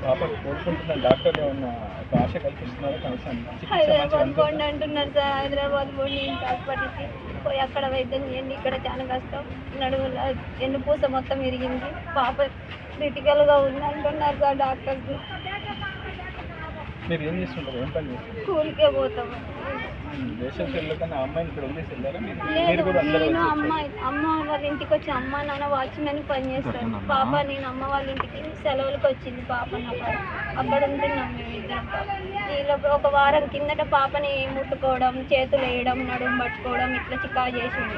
పాప కోరుకుంటున్న డాక్టర్లు ఏమన్నా ఒక ఆశ కల్పిస్తున్నారా కనీసం చికిత్స మంచిగా హైదరాబాద్ అందుతుందా? పోండి అంటున్నారు సార్. హైదరాబాద్ పోండి ఇంత హాస్పిటల్కి పోయి అక్కడ వైద్యం చేయండి. ఇక్కడ చాలా కష్టం. నడుముల వెన్నుపూస మొత్తం ఇరిగింది. పాప క్రిటికల్గా ఉంది అంటున్నారు సార్ డాక్టర్స్. మీరు ఏం చేస్తుంటారు, ఏం పని చేస్తుంటారు? స్కూల్కే పోతాము. దేశం వెళ్ళకన్నా అమ్మాయిని ఇక్కడ వదిలేసి వెళ్ళారా మీరు? లేదు, మీరు కూడా అందరూ నేను వచ్చి అమ్మ వాళ్ళ ఇంటికి వచ్చి అమ్మ నాన్న వాచ్మెన్ పని చేస్తాను. పాప నేను అమ్మ వాళ్ళ ఇంటికి సెలవులకు వచ్చింది పాప నాకు. అక్కడ ఉంటున్నాం మేము ఇద్దరం. ఈలోపు ఒక వారం కిందట పాపని ముట్టుకోవడం, చేతులు వేయడం, నడుము పట్టుకోవడం ఇట్లా చికా చేసింది.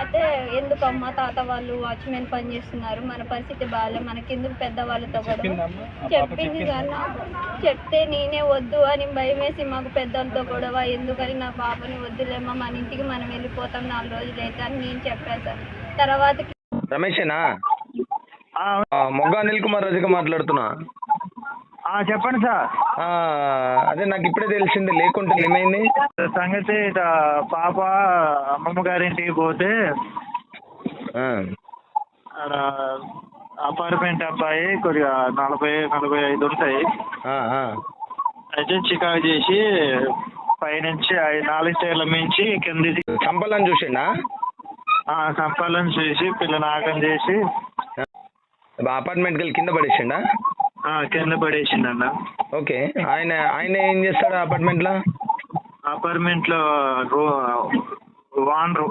అయితే ఎందుకమ్మా తాత వాళ్ళు వాచ్మెన్ పని చేస్తున్నారు, మన పరిస్థితి బాగాలేదు, మనకెందుకు పెద్దవాళ్ళతో కూడా చెప్పిందమ్మా? ఆ పాప చెప్పింది సార్. నాకు చెప్తే నేనే వద్దు అని భయమేసి మాకు పెద్దలతో గొడవ ఎందుకని నా పాపని వద్దులేమ్మా మన ఇంటికి మనం వెళ్ళిపోతాం 4 రోజులు అయితే అని నేను చెప్పాను సార్. తర్వాత రమేషేనా? మొగ్గ అనిల్ కుమార్ రజిక మాట్లాడుతున్నా. చెప్పండి సార్. అదే నాకు ఇప్పుడే తెలిసింది, లేకుంటే ఏమైంది సంగతి పాప అమ్మమ్మ గారింటికి పోతే ఆడ అపార్ట్మెంట్ అబ్బాయి కొద్దిగా 40-45 ఉంటాయి. అయితే చికాకు చేసి పైనుంచి 4 స్టైర్ల మించి కింద చంపాలని చూసిండా? సంపాలను చూసి పిల్లని ఆగం చేసి అపార్ట్మెంట్కి వెళ్ళి కింద పడేసిండా? కింద పడేసిండన్న. ఓకే, ఆయన ఏం చేస్తాడు అపార్ట్మెంట్లో? అపార్ట్మెంట్లో ఓనరు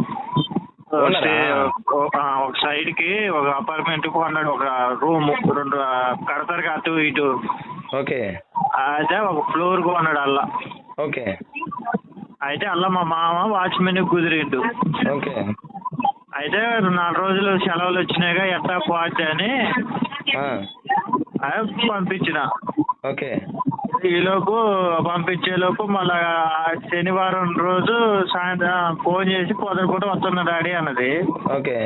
ఒక సైడ్ కి ఒక అపార్ట్మెంట్ కొన్నాడు, ఒక రూమ్ 2 కడతారు అటు ఇటు. ఓకే, అయితే ఒక ఫ్లోర్ కొన్నాడు అల్లా. ఓకే, అయితే అల్లా మా మామ వాచ్మెన్ కుదిరిండు. ఓకే, అయితే 4 రోజులు సెలవులు వచ్చినాయిగా ఎట్టా పోతే అని పంపించిన. ఓకే, ఈలోపు పంపించేలోపు మళ్ళా శనివారం రోజు సాయంత్రం ఫోన్ చేసి పొద్దున వస్తున్నా డాడీ అన్నది. ఓకే,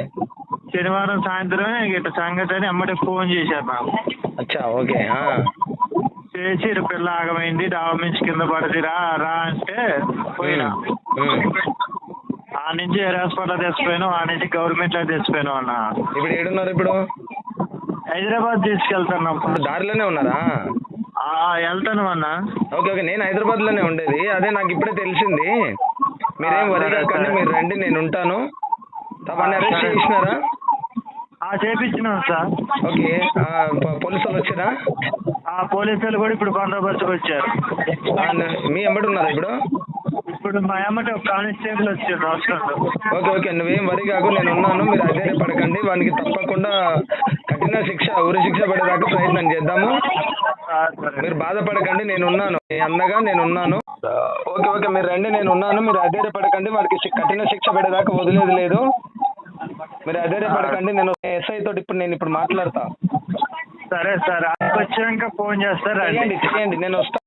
శనివారం సాయంత్రం ఇట్లా సంగతి అని అమ్మటే ఫోన్ చేశారు నాకు. అచ్చా, ఓకే. చేసి పిల్ల ఆగమైంది, డాబా నుంచి కింద పడది రా అంటే పోయినా. ఆ నుంచి ఏర్ హాస్పిటల్ తెచ్చిపోయాను, ఆ నుంచి గవర్నమెంట్లో తెచ్చిపోయాను అన్న. ఇప్పుడు ఏడున్నారు? ఇప్పుడు హైదరాబాద్ తీసుకెళ్తున్నాం. దారిలోనే ఉన్నారా? వెళ్తాను అన్న. ఓకే, ఓకే, నేను హైదరాబాద్లోనే ఉండేది. అదే నాకు ఇప్పుడే తెలిసింది. మీరేం వరి కాకండి, మీరు రండి, నేను ఉంటాను. తప్పని అరెస్ట్ చేసినారా? చేపించినాం సార్. ఓకే, పోలీసులు వచ్చారా? పోలీసులు కూడా ఇప్పుడు బందోబస్తుకు వచ్చారు. మీ ఎమ్మడి ఉన్నారా ఇప్పుడు? ఇప్పుడు మా అమ్మటి ఒక కానిస్టేబుల్ వచ్చారు రాష్ట్రంలో. ఓకే, ఓకే, నువ్వేం వరి కాకు, నేను ఉన్నాను. మీరు అధైర్యపడకండి. వానికి తప్పకుండా కఠిన శిక్ష, ఉరి శిక్ష పడేదాకా ప్రయత్నం చేద్దాము. మీరు బాధపడకండి, నేను ఉన్నాను. అన్నగా నేను ఉన్నాను. ఓకే, ఓకే, మీరు రండి, నేను ఉన్నాను. మీరు అధైర్యపడకండి. వారికి కఠిన శిక్ష పడేదాకా వదిలేదు లేదు. మీరు అధైర్యపడకండి. నేను ఎస్ఐ తోటి ఇప్పుడు మాట్లాడతా. సరే సార్, వచ్చాక ఫోన్ చేస్తారా? చేయండి, నేను వస్తాను.